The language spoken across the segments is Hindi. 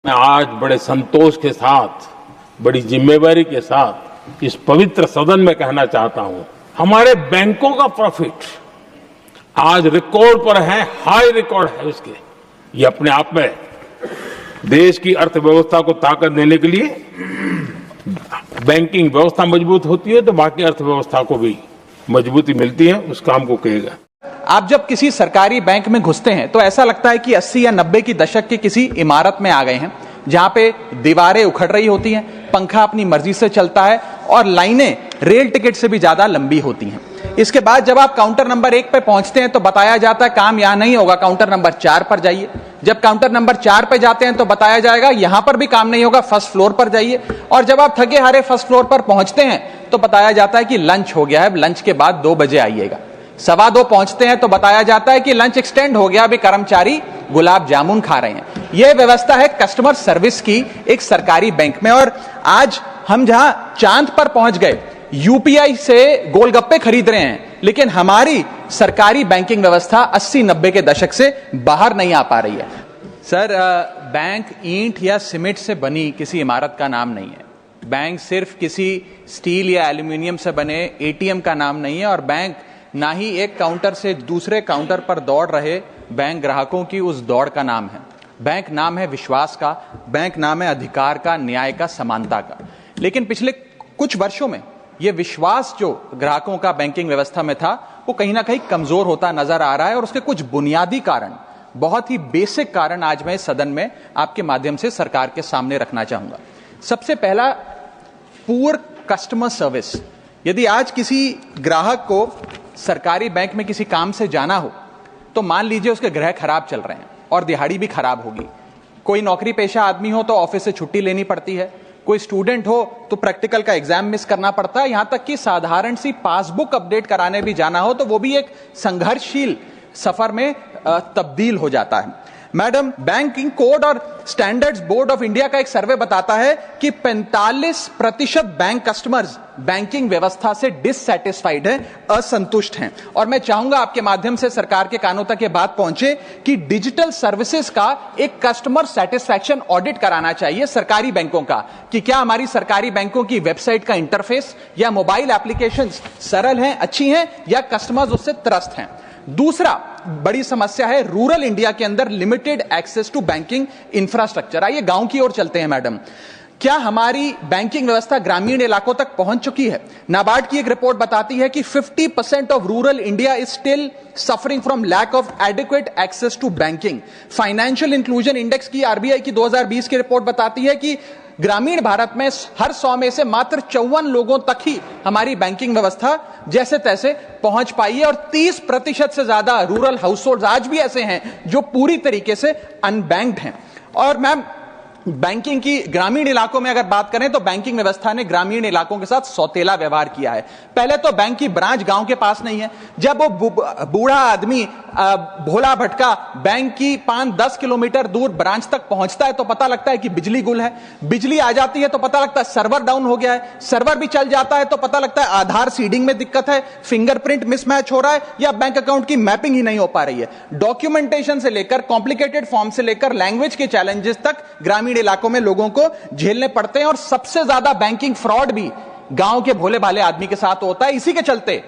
मैं आज बड़े संतोष के साथ, बड़ी जिम्मेवारी के साथ इस पवित्र सदन में कहना चाहता हूं, हमारे बैंकों का प्रॉफिट आज रिकॉर्ड पर है, हाई रिकॉर्ड है इसके। ये अपने आप में देश की अर्थव्यवस्था को ताकत देने के लिए बैंकिंग व्यवस्था मजबूत होती है तो बाकी अर्थव्यवस्था को भी मजबूती मिलती है, उस काम को कहेगा। आप जब किसी सरकारी बैंक में घुसते हैं तो ऐसा लगता है कि 80 या 90 की दशक की किसी इमारत में आ गए हैं, जहां पे दीवारें उखड़ रही होती हैं, पंखा अपनी मर्जी से चलता है और लाइनें रेल टिकट से भी ज्यादा लंबी होती हैं। इसके बाद जब आप काउंटर नंबर 1 पे पहुंचते हैं तो बताया जाता है काम यहां नहीं होगा, काउंटर नंबर 4 पर जाइए। जब काउंटर नंबर 4 पे जाते हैं तो बताया जाएगा यहां पर भी काम नहीं होगा, फर्स्ट फ्लोर पर जाइए। और जब आप थके हारे फर्स्ट फ्लोर पर पहुंचते हैं तो बताया जाता है कि लंच हो गया है, लंच के बाद 2 बजे आइएगा। 2:15 पहुंचते हैं तो बताया जाता है कि लंच एक्सटेंड हो गया, अभी कर्मचारी गुलाब जामुन खा रहे हैं। यह व्यवस्था है कस्टमर सर्विस की एक सरकारी बैंक में। और आज हम जहां चांद पर पहुंच गए, यूपीआई से गोलगप्पे खरीद रहे हैं, लेकिन हमारी सरकारी बैंकिंग व्यवस्था 80-90 के दशक से बाहर नहीं आ पा रही है। सर, बैंक ईंट या सीमेंट से बनी किसी इमारत का नाम नहीं है। बैंक सिर्फ किसी स्टील या एल्यूमिनियम से बने एटीएम का नाम नहीं है। और बैंक ना ही एक काउंटर से दूसरे काउंटर पर दौड़ रहे बैंक ग्राहकों की उस दौड़ का नाम है। बैंक नाम है विश्वास का, बैंक नाम है अधिकार का, न्याय का, समानता का। लेकिन पिछले कुछ वर्षों में यह विश्वास जो ग्राहकों का बैंकिंग व्यवस्था में था वो कहीं ना कहीं कमजोर होता नजर आ रहा है। और उसके कुछ बुनियादी कारण, बहुत ही बेसिक कारण आज मैं इस सदन में आपके माध्यम से सरकार के सामने रखना चाहूंगा। सबसे पहला, पुअर कस्टमर सर्विस। यदि आज किसी ग्राहक को सरकारी बैंक में किसी काम से जाना हो तो मान लीजिए उसके ग्रह खराब चल रहे हैं और दिहाड़ी भी खराब होगी। कोई नौकरी पेशा आदमी हो तो ऑफिस से छुट्टी लेनी पड़ती है, कोई स्टूडेंट हो तो प्रैक्टिकल का एग्जाम मिस करना पड़ता है, यहां तक कि साधारण सी पासबुक अपडेट कराने भी जाना हो तो वो भी एक संघर्षशील सफर में तब्दील हो जाता है। मैडम, बैंकिंग कोड और स्टैंडर्ड्स बोर्ड ऑफ इंडिया का एक सर्वे बताता है कि 45% बैंक कस्टमर्स बैंकिंग व्यवस्था से डिससैटिस्फाइड हैं, असंतुष्ट हैं। और मैं चाहूंगा आपके माध्यम से सरकार के कानों तक ये बात पहुंचे कि डिजिटल सर्विसेज का एक कस्टमर सेटिस्फैक्शन ऑडिट कराना चाहिए सरकारी बैंकों का, कि क्या हमारी सरकारी बैंकों की वेबसाइट का इंटरफेस या मोबाइल एप्लीकेशंस सरल हैं, अच्छी हैं, या कस्टमर्स उससे त्रस्त हैं। दूसरा बड़ी समस्या है रूरल इंडिया के अंदर limited access to banking infrastructure. आइए गांव की ओर चलते हैं। मैडम, क्या हमारी बैंकिंग व्यवस्था ग्रामीण इलाकों तक पहुंच चुकी है? नाबार्ड की एक रिपोर्ट बताती है कि 50% of rural India is still suffering from lack of adequate access to banking. Financial inclusion index की, आरबीआई की 2020 की रिपोर्ट बताती है कि ग्रामीण भारत में हर 100 में से मात्र 54 लोगों तक ही हमारी बैंकिंग व्यवस्था जैसे तैसे पहुंच पाई है। और 30% से ज्यादा रूरल हाउसहोल्ड आज भी ऐसे हैं जो पूरी तरीके से अनबैंक्ड हैं। और मैम, बैंकिंग की ग्रामीण इलाकों में अगर बात करें तो बैंकिंग व्यवस्था ने ग्रामीण इलाकों के साथ सौतेला व्यवहार किया है। पहले तो बैंक की ब्रांच गांव के पास नहीं है। जब वो बूढ़ा आदमी भोला भटका बैंक की 5-10 किलोमीटर दूर ब्रांच तक पहुंचता है तो पता लगता है कि बिजली गुल है। बिजली आ जाती है तो पता लगता है सर्वर डाउन हो गया है। सर्वर भी चल जाता है तो पता लगता है आधार सीडिंग में दिक्कत है, फिंगरप्रिंट मिसमैच हो रहा है, या बैंक अकाउंट की मैपिंग ही नहीं हो पा रही है। डॉक्यूमेंटेशन से लेकर कॉम्प्लिकेटेड फॉर्म से लेकर लैंग्वेज के चैलेंजेस तक ग्रामीण इलाकों में लोगों को झेलने पड़ते हैं। और सबसे ज्यादा बैंकिंग फ्रॉड भी गांव के भोले भाले आदमी के साथ होता है। इसी के चलते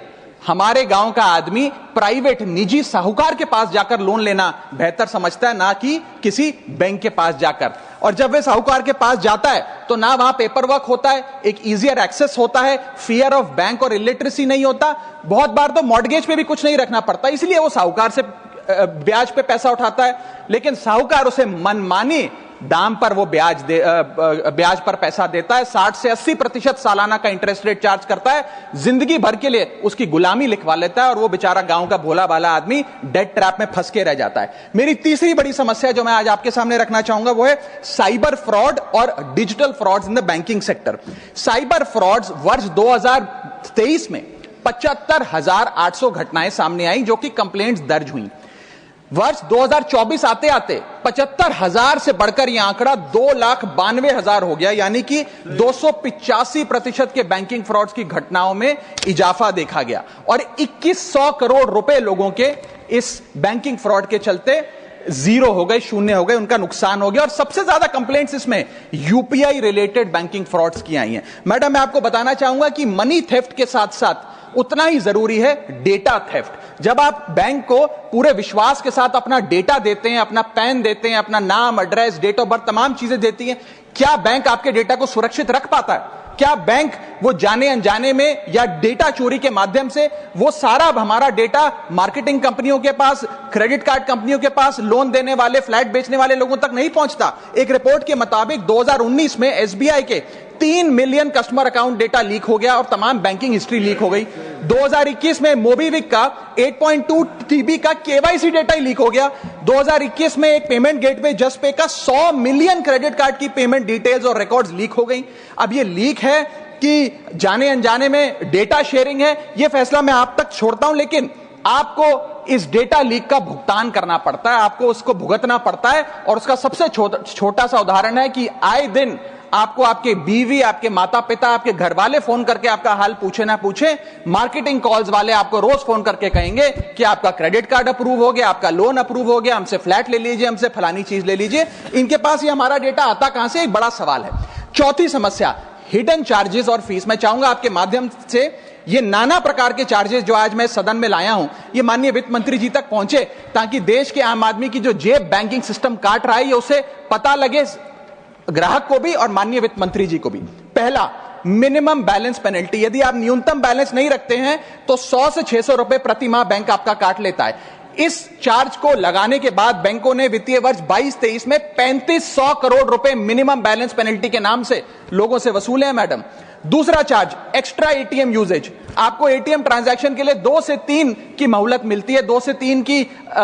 हमारे गांव का आदमी प्राइवेट निजी साहूकार के पास जाकर लोन लेना बेहतर समझता है, ना कि किसी बैंक के पास जाकर। और जब वे साहूकार के पास जाता है तो ना वहां पेपर वर्क होता है, एक इजियर एक्सेस होता है, फियर ऑफ बैंक और इलिटरेसी नहीं होता। बहुत बार तो मॉर्गेज पे भी कुछ नहीं रखना पड़ता, इसलिए वो साहूकार से ब्याज पे पैसा उठाता है। लेकिन साहूकार उसे मनमानी दाम पर वो ब्याज पर पैसा देता है। 60 से 80% सालाना का इंटरेस्ट रेट चार्ज करता है, जिंदगी भर के लिए उसकी गुलामी लिखवा लेता है और वो बेचारा गांव का भोला भाला आदमी डेट ट्रैप में फंस के रह जाता है। मेरी तीसरी बड़ी समस्या जो मैं आज आपके सामने रखना चाहूंगा वो है साइबर फ्रॉड और digital frauds in the banking sector. Cyber frauds वर्ष 2023 में 75,800 घटनाएं सामने आई जो कि कंप्लेंट्स दर्ज हुई। वर्ष 2024 आते आते 75,000 से बढ़कर यह आंकड़ा 2,92,000 हो गया, यानी कि 285% के बैंकिंग फ्रॉड्स की घटनाओं में इजाफा देखा गया। और 2100 करोड़ रुपए लोगों के इस बैंकिंग फ्रॉड के चलते जीरो हो गए, शून्य हो गए, उनका नुकसान हो गया। और सबसे ज्यादा कंप्लेंट्स इसमें यूपीआई रिलेटेड बैंकिंग फ्रॉड्स की आई हैं। मैडम, मैं आपको बताना चाहूंगा कि मनी थेफ्ट के साथ साथ उतना ही जरूरी है डेटा थेफ्ट। जब आप बैंक को पूरे विश्वास के साथ अपना डेटा देते हैं, अपना पैन देते हैं, अपना नाम, एड्रेस, डेट ऑफ बर्थ, तमाम चीजें देती हैं, क्या बैंक आपके डेटा को सुरक्षित रख पाता है? क्या बैंक वो जाने अनजाने में या डेटा चोरी के माध्यम से वो सारा हमारा डेटा मार्केटिंग कंपनियों के पास, क्रेडिट कार्ड कंपनियों के पास, लोन देने वाले, फ्लैट बेचने वाले लोगों तक नहीं पहुंचता? एक रिपोर्ट के मुताबिक 2019 में एसबीआई के 3 million customer account data leak हो गया और तमाम बैंकिंग हिस्ट्री लीक हो गई। 2021 में मोबीविक का 8.2 टीबी का केवाईसी डेटा ही लीक हो गया। 2021 में एक पेमेंट गेटवे जस्टपे का 100 मिलियन क्रेडिट कार्ड की पेमेंट डिटेल्स और रिकॉर्ड्स लीक हो गई। अब ये लीक है कि जाने अनजाने में डेटा शेयरिंग है, ये फैसला मैं आप तक छोड़ता हूं, लेकिन आपको इस डेटा लीक का भुगतान करना पड़ता है, आपको उसको भुगतना पड़ता है। और उसका सबसे छोटा सा उदाहरण है कि आए दिन आपको आपके बीवी, आपके माता पिता, आपके घर वाले फोन करके आपका हाल पूछे ना पूछे, मार्केटिंग कॉल्स वाले आपको रोज फोन करके कहेंगे कि आपका क्रेडिट कार्ड अप्रूव हो गया, आपका लोन अप्रूव हो गया, हमसे फ्लैट ले लीजिए, हमसे फलानी चीज ले लीजिए। इनके पास ये हमारा डेटा आता कहां से? एक बड़ा सवाल है। चौथी समस्या, हिडन चार्जेस और फीस। मैं चाहूंगा आपके माध्यम से ये नाना प्रकार के चार्जेस जो आज मैं सदन में लाया हूं, ये माननीय वित्त मंत्री जी तक पहुंचे, ताकि देश के आम आदमी की जो जेब बैंकिंग सिस्टम काट रहा है, ये उसे पता लगे, ग्राहक को भी और माननीय वित्त मंत्री जी को भी। पहला, मिनिमम बैलेंस पेनल्टी। यदि आप न्यूनतम बैलेंस नहीं रखते हैं तो 100 से 600 रुपए प्रति माह बैंक आपका काट लेता है। इस चार्ज को लगाने के बाद बैंकों ने वित्तीय वर्ष 22-23 में 3500 करोड़ रुपए मिनिमम बैलेंस पेनल्टी के नाम से लोगों से वसूले हैं। मैडम, दूसरा चार्ज, एक्स्ट्रा एटीएम यूजेज। आपको एटीएम ट्रांजैक्शन के लिए 2 से 3 की मोहलत मिलती है, 2 से 3 की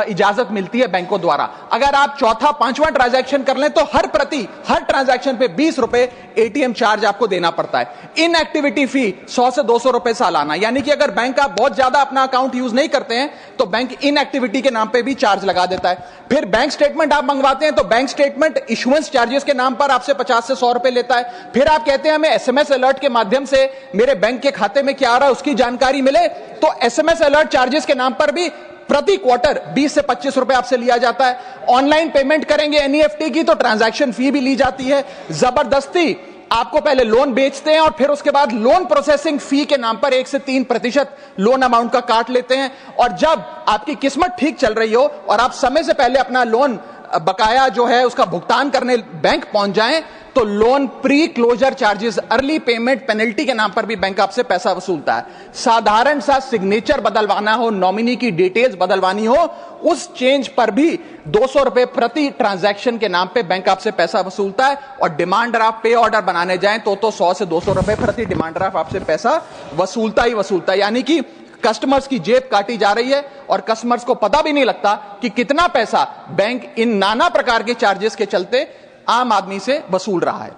इजाजत मिलती है बैंकों द्वारा। अगर आप चौथा, पांचवां ट्रांजैक्शन कर लें तो हर ट्रांजैक्शन पे 20 रुपए एटीएम चार्ज आपको देना पड़ता है। इनएक्टिविटी फी 100 से 200 रुपए सालाना, यानी कि अगर बैंक आप बहुत ज्यादा अपना अकाउंट यूज नहीं करते हैं तो बैंक इनएक्टिविटी के नाम पे भी चार्ज लगा देता है। फिर बैंक स्टेटमेंट आप मंगवाते हैं तो बैंक स्टेटमेंट इशुएंस चार्जेस के नाम पर आपसे 50 से 100 रुपए लेता है। फिर आप कहते हैं हमें एसएमएस अलर्ट के माध्यम से मेरे बैंक के खाते में क्या आ रहा है उसकी जानकारी मिले, तो एसएमएस अलर्ट चार्जेस के नाम पर भी प्रति क्वार्टर 20 से 25 रुपए आपसे लिया जाता है। ऑनलाइन पेमेंट करेंगे एनईएफटी की तो ट्रांजैक्शन फी भी ली जाती है। जबरदस्ती आपको पहले लोन बेचते हैं और फिर उसके बाद लोन प्रोसेसिंग फी के नाम पर 1 से 3% लोन अमाउंट का काट लेते हैं। और जब आपकी किस्मत ठीक चल रही हो और आप समय से पहले अपना लोन बकाया जो है उसका भुगतान करने बैंक पहुंच जाएं तो loan preclosure charges, early payment penalty के नाम पर भी बैंक आपसे पैसा वसूलता है। साधारण सा सिग्नेचर बदलवाना हो, नॉमिनी की डिटेल्स बदलवानी हो, उस चेंज पर भी 200 रुपए प्रति ट्रांजैक्शन के नाम पे बैंक आपसे पैसा वसूलता है। और डिमांड ड्राफ्ट, पे ऑर्डर बनाने जाएं तो 100 से 200 रुपए प्रति डिमांड ड्राफ्ट आपसे पैसा वसूलता ही वसूलता है। यानी कि कस्टमर्स की जेब काटी जा रही है और कस्टमर्स को पता भी नहीं लगता कि कितना पैसा बैंक इन नाना प्रकार के चार्जेस के चलते आम आदमी से वसूल रहा है।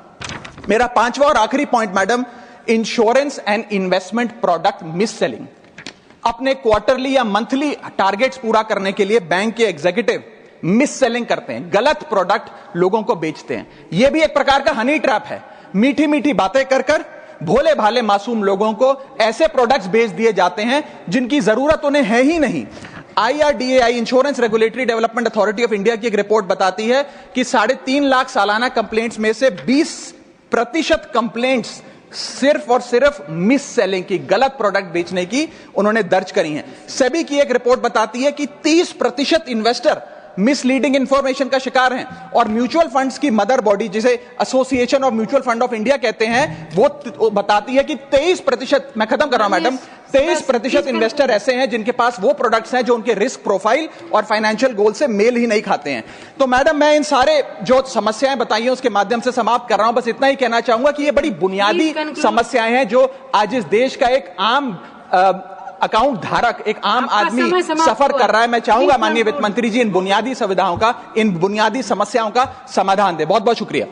मेरा पांचवा और आखिरी point madam, insurance and investment product miss selling. अपने क्वार्टरली या मंथली टारगेट्स पूरा करने के लिए बैंक के एग्जीक्यूटिव मिस सेलिंग करते हैं, गलत प्रोडक्ट लोगों को बेचते हैं। यह भी एक प्रकार का हनी ट्रैप है। मीठी मीठी बातें कर कर भोले भाले मासूम लोगों को ऐसे प्रोडक्ट्स बेच दिए जाते हैं जिनकी जरूरत उन्हें है ही नहीं। IRDAI, insurance regulatory development authority of India की एक रिपोर्ट बताती है कि 3.5 लाख सालाना कंप्लेंट्स में से 20% कंप्लेंट्स सिर्फ और सिर्फ मिस सेलिंग की, गलत प्रोडक्ट बेचने की उन्होंने दर्ज करी हैं। सेबी की एक रिपोर्ट बताती है कि 30% इन्वेस्टर मिसलीडिंग इंफॉर्मेशन का शिकार हैं। और म्यूचुअल फंड्स की मदर बॉडी, जिसे association of mutual fund of India कहते हैं, वो बताती है कि 23%, मैं खत्म कर रहा हूं मैडम, 23% इन्वेस्टर ऐसे हैं जिनके पास वो प्रोडक्ट्स हैं जो उनके रिस्क प्रोफाइल और फाइनेंशियल गोल से मेल ही नहीं खाते हैं। तो मैडम, मैं इन सारे जो समस्याएं बताई हैं उसके माध्यम से समाप्त कर रहा हूं। बस इतना ही कहना चाहूंगा कि ये बड़ी बुनियादी समस्याएं हैं जो आज इस देश का एक आम अकाउंट धारक, एक आम आदमी सफर कर रहा है। मैं चाहूंगा माननीय वित्त मंत्री जी इन बुनियादी सुविधाओं का, इन बुनियादी समस्याओं का समाधान दे। बहुत बहुत शुक्रिया।